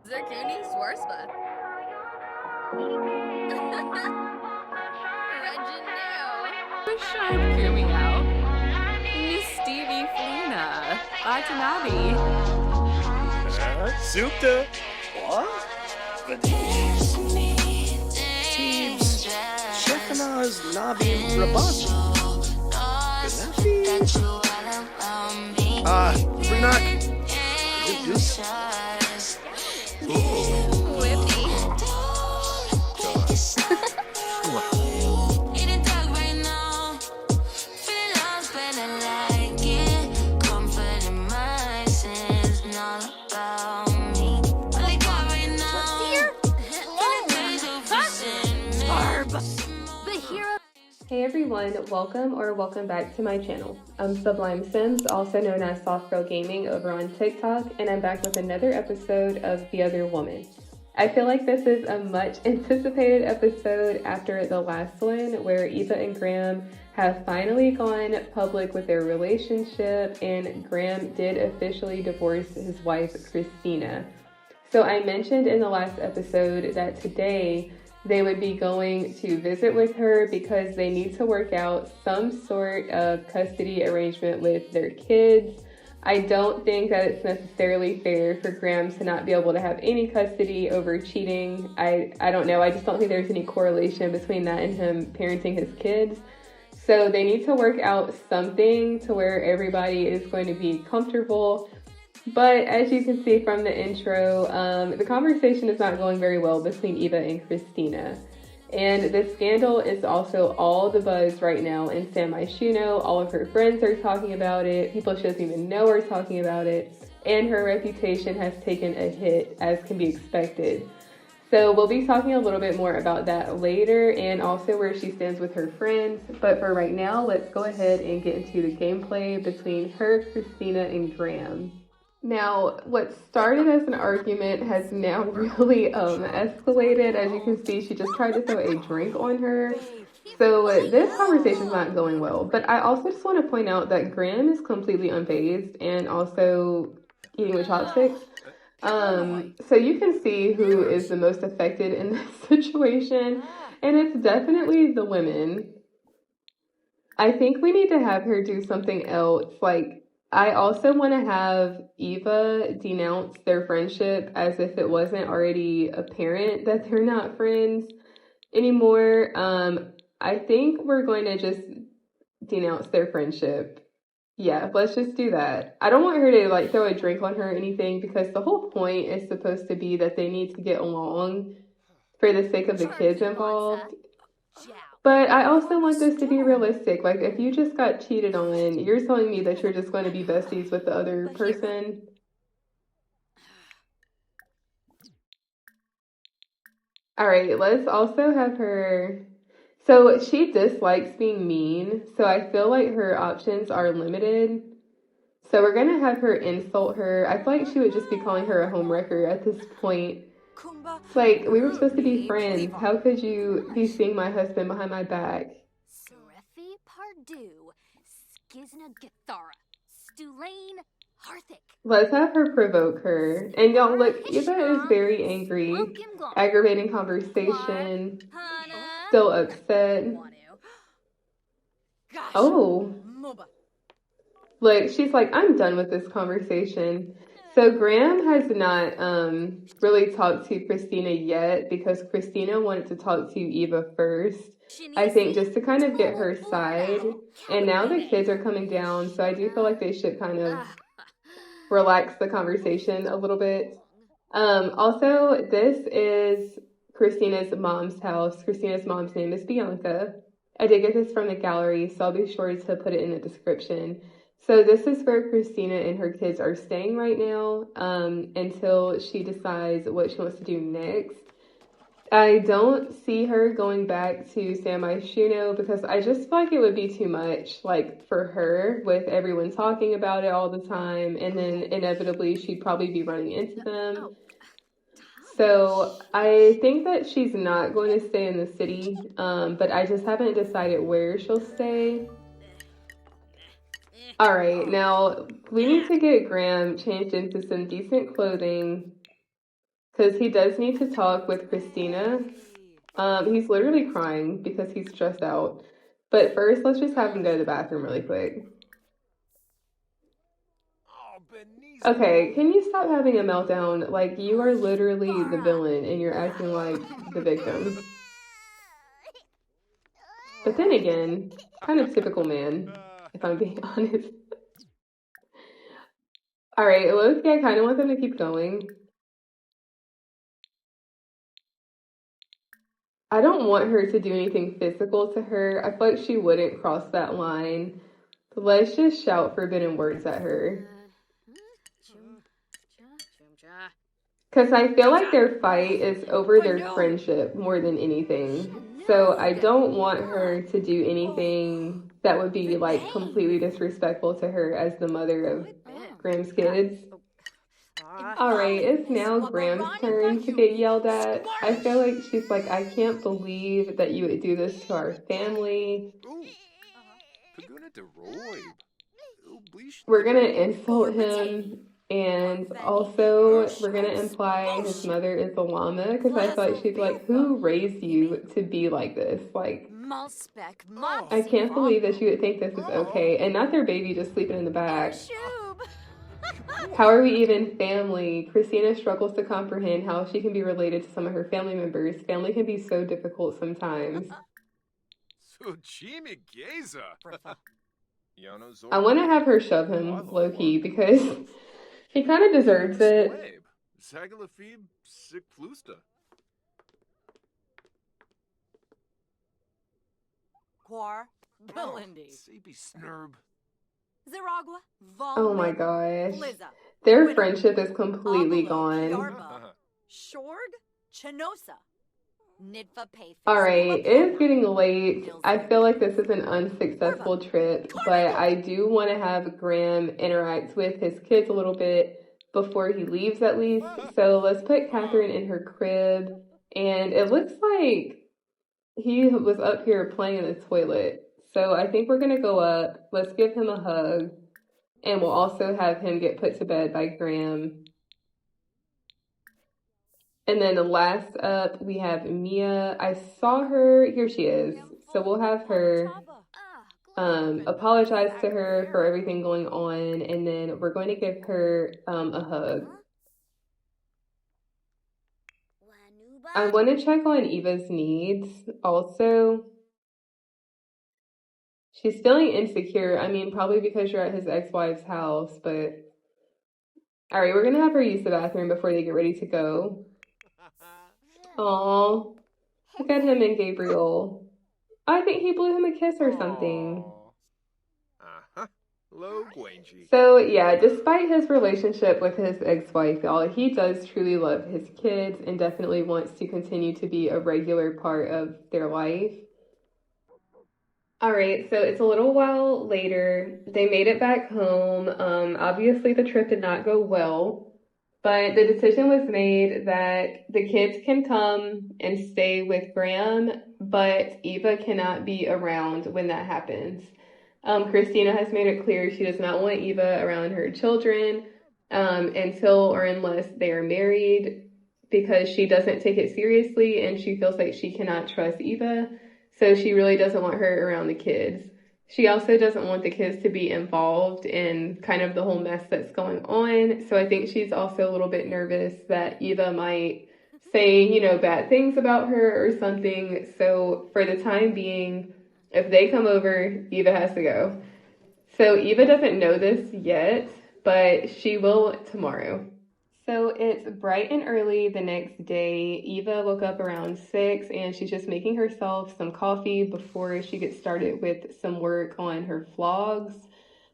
Zerkuni Swarspa. Reginald. Sharp Kumio. Miss Stevie Flina. Batanabi. Supta. What? Teams. Shefanaz Nabi Rabat. Frenak. Hey everyone, welcome back to my channel. I'm Sublime Sims, also known as Soft Girl Gaming over on TikTok, and I'm back with another episode of The Other Woman. I feel like this is a much anticipated episode after the last one where Eva and Graham have finally gone public with their relationship, and Graham did officially divorce his wife Christina. So I mentioned in the last episode that today they would be going to visit with her because they need to work out some sort of custody arrangement with their kids. I don't think that it's necessarily fair for Graham to not be able to have any custody over cheating. I don't know. I just don't think there's any correlation between that and him parenting his kids. So they need to work out something to where everybody is going to be comfortable. But as you can see from the intro, the conversation is not going very well between Eva and Christina. And the scandal is also all the buzz right now in San Myshuno. All of her friends are talking about it. People she doesn't even know are talking about it. And her reputation has taken a hit, as can be expected. So we'll be talking a little bit more about that later and also where she stands with her friends. But for right now, let's go ahead and get into the gameplay between her, Christina, and Graham. Now, what started as an argument has now really escalated. As you can see, she just tried to throw a drink on her. So this conversation is not going well. But I also just want to point out that Graham is completely unfazed and also eating with chopsticks. So you can see who is the most affected in this situation. And it's definitely the women. I think we need to have her do something else. I also want to have Eva denounce their friendship as if it wasn't already apparent that they're not friends anymore. I think we're going to just denounce their friendship. Yeah, let's just do that. I don't want her to throw a drink on her or anything because the whole point is supposed to be that they need to get along for the sake of the kids involved. But I also want this to be realistic. If you just got cheated on, you're telling me that you're just going to be besties with the other person? All right, let's also have her... So she dislikes being mean, so I feel like her options are limited. So we're going to have her insult her. I feel like she would just be calling her a homewrecker at this point. We were supposed to be friends. How could you be seeing my husband behind my back? Serefi Pardu, Skizna Githara, Stulain Harthic. Let's have her provoke her. And y'all, look, Eva is very angry. Aggravating conversation. Still upset. Oh. Look, she's like, I'm done with this conversation. So Graham has not really talked to Christina yet because Christina wanted to talk to Eva first. I think just to kind of get her side. And now the kids are coming down, so I do feel like they should kind of relax the conversation a little bit. Also, this is Christina's mom's house. Christina's mom's name is Bianca. I did get this from the gallery, so I'll be sure to put it in the description. So this is where Christina and her kids are staying right now until she decides what she wants to do next. I don't see her going back to San Myshuno because I just feel like it would be too much, for her with everyone talking about it all the time. And then inevitably she'd probably be running into them. So I think that she's not going to stay in the city, but I just haven't decided where she'll stay. All right, now we need to get Graham changed into some decent clothing because he does need to talk with Christina. He's literally crying because he's stressed out. But first, let's just have him go to the bathroom really quick. Okay, can you stop having a meltdown? Like, you are literally the villain and you're acting like the victim. But then again, kind of typical man, if I'm being honest. Alright, Loki, I kind of want them to keep going. I don't want her to do anything physical to her. I feel like she wouldn't cross that line. But let's just shout forbidden words at her. Because I feel like their fight is over their friendship more than anything. So I don't want her to do anything that would be like completely disrespectful to her as the mother of Graham's kids. Alright, it's now Graham's turn to get yelled at. I feel like she's like, I can't believe that you would do this to our family. We're gonna insult him, and also we're gonna imply his mother is a llama, because I feel like she's like, who raised you to be like this? Like, I can't believe that she would think this is okay, and not their baby just sleeping in the back. How are we even family? Christina struggles to comprehend how she can be related to some of her family members. Family can be so difficult sometimes. I want to have her shove him low-key because he kind of deserves it. Oh my gosh. Their friendship is completely gone. Alright, it's getting late. I feel like this is an unsuccessful trip, but I do want to have Graham interact with his kids a little bit before he leaves at least. So let's put Catherine in her crib, and it looks like he was up here playing in the toilet. So I think we're going to go up. Let's give him a hug, and we'll also have him get put to bed by Graham. And then the last up, we have Mia. I saw her. Here she is. So we'll have her apologize to her for everything going on. And then we're going to give her a hug. I want to check on Eva's needs also. She's feeling insecure. I mean, probably because you're at his ex-wife's house. But all right, we're going to have her use the bathroom before they get ready to go. Aww, look at him and Gabriel. I think he blew him a kiss or something. So yeah, despite his relationship with his ex-wife, y'all, he does truly love his kids and definitely wants to continue to be a regular part of their life. Alright, so it's a little while later. They made it back home. Obviously the trip did not go well. But the decision was made that the kids can come and stay with Graham, but Eva cannot be around when that happens. Christina has made it clear she does not want Eva around her children until or unless they are married, because she doesn't take it seriously and she feels like she cannot trust Eva. So she really doesn't want her around the kids. She also doesn't want the kids to be involved in kind of the whole mess that's going on. So I think she's also a little bit nervous that Eva might say, you know, bad things about her or something. So for the time being, if they come over, Eva has to go. So Eva doesn't know this yet, but she will tomorrow. So it's bright and early the next day. Eva woke up around 6 and she's just making herself some coffee before she gets started with some work on her vlogs.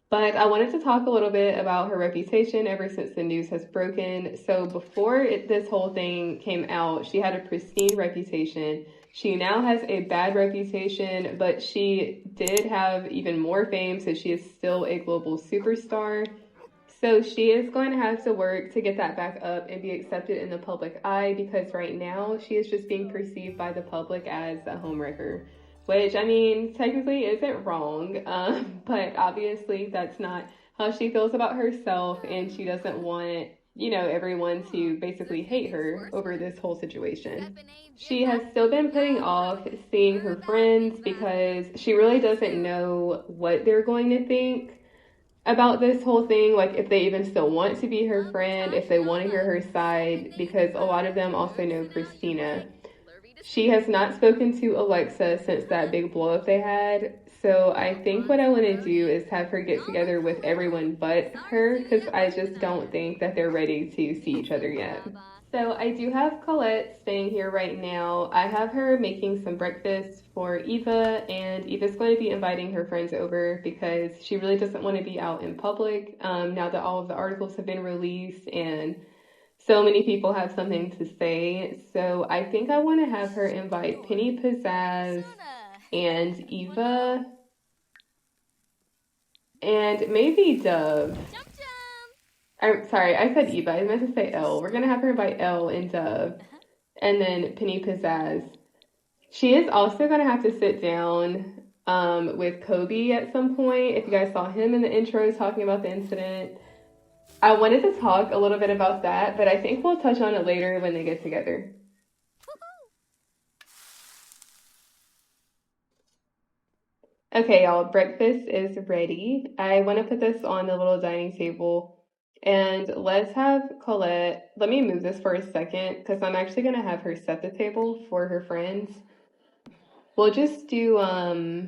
But I wanted to talk a little bit about her reputation ever since the news has broken. So before this whole thing came out, she had a pristine reputation. She now has a bad reputation, but she did have even more fame, so she is still a global superstar. So she is going to have to work to get that back up and be accepted in the public eye, because right now she is just being perceived by the public as a homewrecker, which, I mean, technically isn't wrong, but obviously that's not how she feels about herself, and she doesn't want everyone to basically hate her over this whole situation. She has still been putting off seeing her friends because she really doesn't know what they're going to think about this whole thing, like if they even still want to be her friend, if they want to hear her side, because a lot of them also know Christina. She has not spoken to Alexa since that big blow up they had. So I think what I want to do is have her get together with everyone but her, because I just don't think that they're ready to see each other yet. So I do have Colette staying here right now. I have her making some breakfast for Eva, and Eva's going to be inviting her friends over because she really doesn't want to be out in public now that all of the articles have been released and so many people have something to say. So I think I want to have her invite Penny, Pizzazz, and Eva, and maybe Dove. I'm sorry, I said Eva. I meant to say Elle. We're going to have her invite Elle and Dove, and then Penny, Pizzazz. She is also going to have to sit down with Kobe at some point. If you guys saw him in the intro talking about the incident, I wanted to talk a little bit about that, but I think we'll touch on it later when they get together. Okay, y'all, breakfast is ready. I want to put this on the little dining table, and let's have Colette. Let me move this for a second because I'm actually going to have her set the table for her friends. We'll just do, I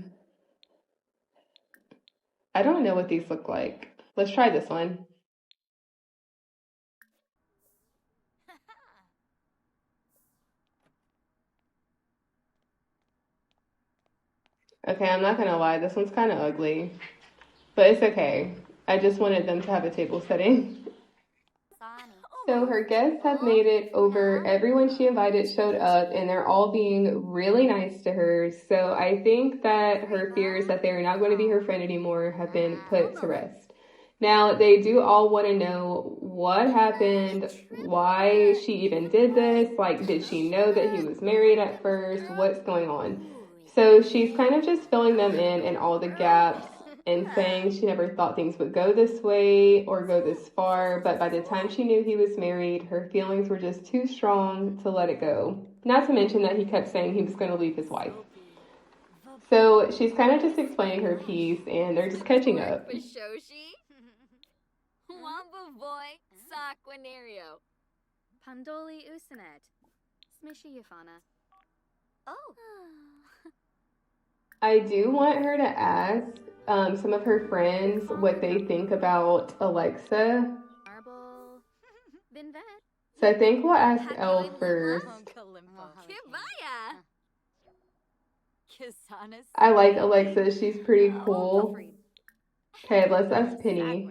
don't know what these look like. Let's try this one. Okay, I'm not gonna lie, this one's kind of ugly, but it's okay. I just wanted them to have a table setting. So her guests have made it over. Everyone she invited showed up, and they're all being really nice to her. So I think that her fears that they're not going to be her friend anymore have been put to rest. Now, they do all want to know what happened, why she even did this, like, did she know that he was married at first, what's going on? So she's kind of just filling them in and all the gaps and saying she never thought things would go this way or go this far, but by the time she knew he was married, her feelings were just too strong to let it go. Not to mention that he kept saying he was going to leave his wife. So she's kind of just explaining her piece, and they're just catching up. Boy, Saquinario. Pandoli Usanet. Smishy Yafana. Oh. I do want her to ask some of her friends what they think about Alexa. Marble. Binvet. So I think we'll ask Elle first. I like Alexa. She's pretty cool. Okay, let's ask Penny.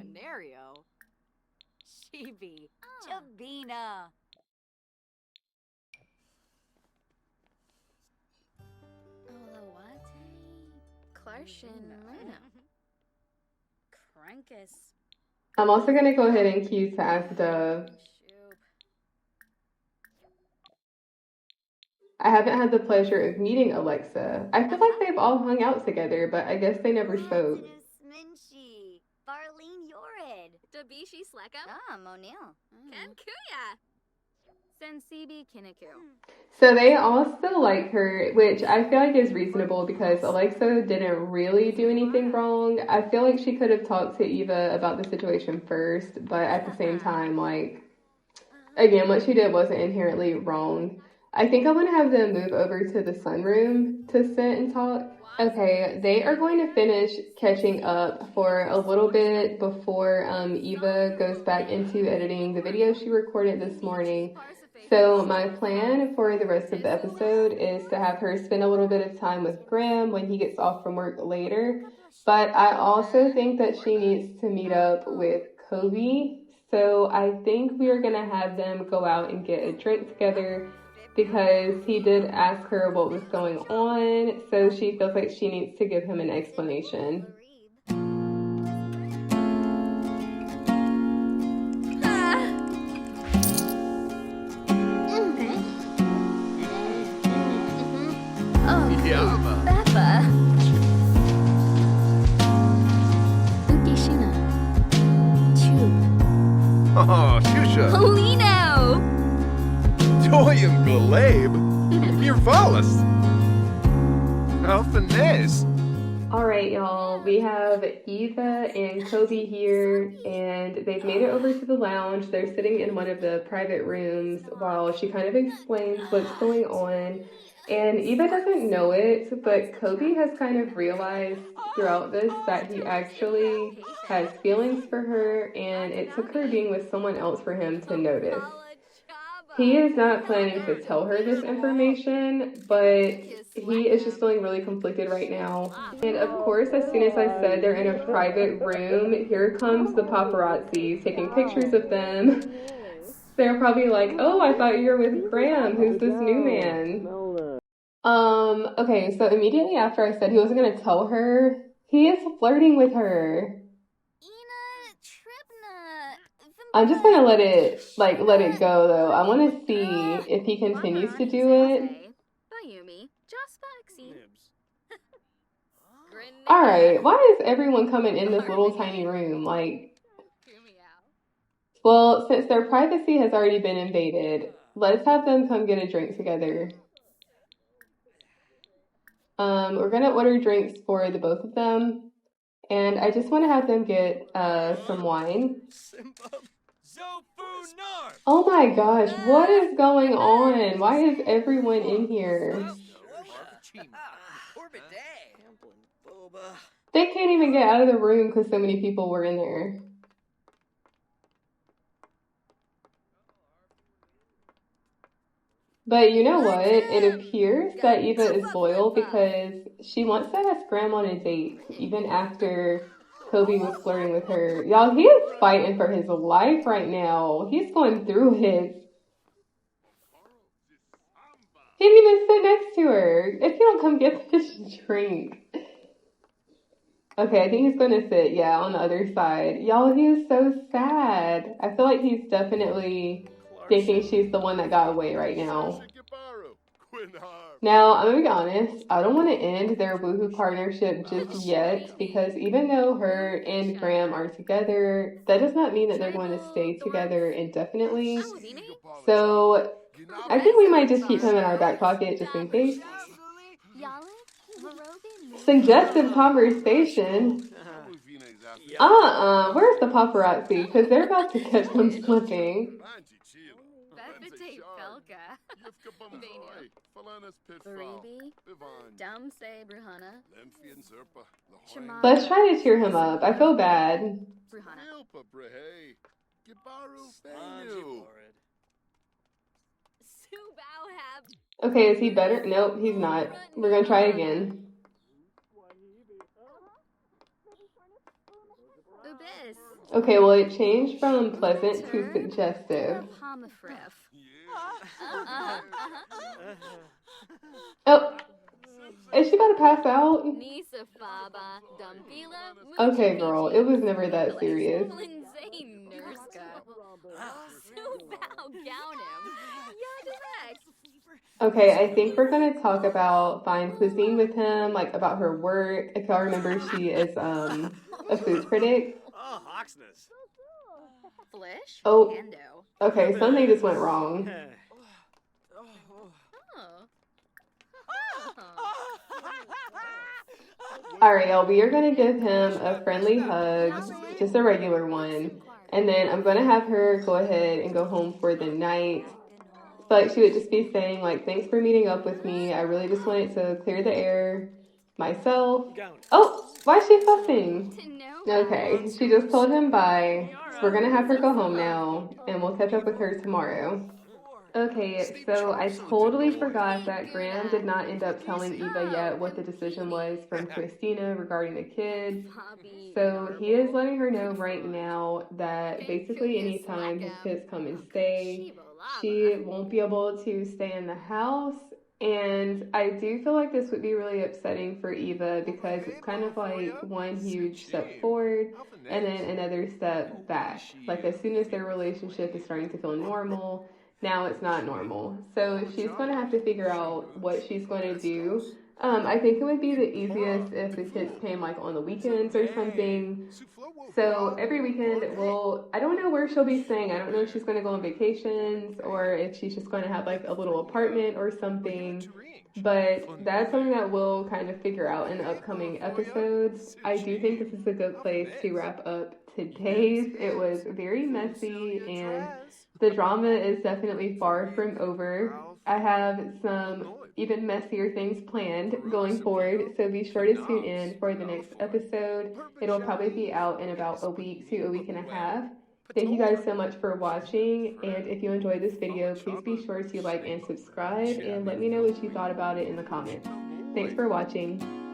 Chabina. Klarshin Luna. Krankus. I'm also going to go ahead and cue to ask Dove. I haven't had the pleasure of meeting Alexa. I feel like they've all hung out together, but I guess they never spoke. Barlene Yored. Dabishi Slekam. Monil. Kankuya. Sensibi Kiniku. So they all still like her, which I feel like is reasonable because Alexa didn't really do anything wrong. I feel like she could have talked to Eva about the situation first, but at the same time, like, again, what she did wasn't inherently wrong. I think I want to have them move over to the sunroom to sit and talk. Okay, they are going to finish catching up for a little bit before Eva goes back into editing the video she recorded this morning. So my plan for the rest of the episode is to have her spend a little bit of time with Graham when he gets off from work later. But I also think that she needs to meet up with Kobe. So I think we are going to have them go out and get a drink together, because he did ask her what was going on, so she feels like she needs to give him an explanation. Beppa. Ukishina. Tube. Oh, shoo Sasha. Polino! Doyen Glabe. Mir Valles. How finesse. Alright, y'all, we have Eva and Kobe here, and they've made it over to the lounge. They're sitting in one of the private rooms while she kind of explains what's going on. And Eva doesn't know it, but Kobe has kind of realized throughout this that he actually has feelings for her, and it took her being with someone else for him to notice. He is not planning to tell her this information, but he is just feeling really conflicted right now. And of course, as soon as I said they're in a private room, here comes the paparazzi taking pictures of them. They're probably like, oh, I thought you were with Graham. Who's this new man? Okay, so immediately after I said he wasn't gonna tell her, he is flirting with her. I'm just gonna let it go though. I want to see if he continues to do it. Alright, why is everyone coming in this little tiny room? Like, well, since their privacy has already been invaded, let's have them come get a drink together. We're gonna order drinks for the both of them, and I just want to have them get some wine. Oh my gosh, what is going on? Why is everyone in here? They can't even get out of the room because so many people were in there. But you know what? It appears that Eva is loyal because she wants to ask Graham on a date, even after Kobe was flirting with her. Y'all, he is fighting for his life right now. He's going through it. He didn't even sit next to her. If you don't come get this drink. Okay, I think he's going to sit, yeah, on the other side. Y'all, he is so sad. I feel like he's definitely thinking she's the one that got away right now. Now, I'm going to be honest, I don't want to end their woohoo partnership just yet, because even though her and Graham are together, that does not mean that they're going to stay together indefinitely. So, I think we might just keep him in our back pocket just in case. Suggestive conversation. Where's the paparazzi? Because they're about to catch them slipping. Let's try to cheer him up. I feel bad. Okay, is he better? Nope, he's not. We're gonna try again. Okay, well, it changed from pleasant to suggestive. Oh, is she about to pass out? Okay, girl, it was never that serious. Okay, I think we're gonna talk about fine cuisine with him, like about her work. If y'all remember, she is a food critic. Oh, okay, something just went wrong. Alright, y'all, we are gonna give him a friendly hug, just a regular one, and then I'm gonna have her go ahead and go home for the night. But she would just be saying, like, thanks for meeting up with me. I really just wanted to clear the air myself. Oh, why is she fussing? Okay, she just told him bye. So we're gonna have her go home now, and we'll catch up with her tomorrow. Okay, so I totally forgot that Graham did not end up telling Eva yet what the decision was from Christina regarding the kids. So he is letting her know right now that basically anytime his kids come and stay, she won't be able to stay in the house. And I do feel like this would be really upsetting for Eva because it's kind of like one huge step forward and then another step back. Like as soon as their relationship is starting to feel normal, now it's not normal. So she's going to have to figure out what she's going to do I think it would be the easiest if the kids came like on the weekends or something. So every weekend, I don't know where she'll be staying. I don't know if she's going to go on vacations or if she's just going to have like a little apartment or something. But that's something that we'll kind of figure out in the upcoming episodes. I do think this is a good place to wrap up today's. It was very messy and the drama is definitely far from over. I have some even messier things planned going forward, so be sure to tune in for the next episode. It'll probably be out in about a week to a week and a half. Thank you guys so much for watching, and if you enjoyed this video, please be sure to like and subscribe, and let me know what you thought about it in the comments. Thanks for watching.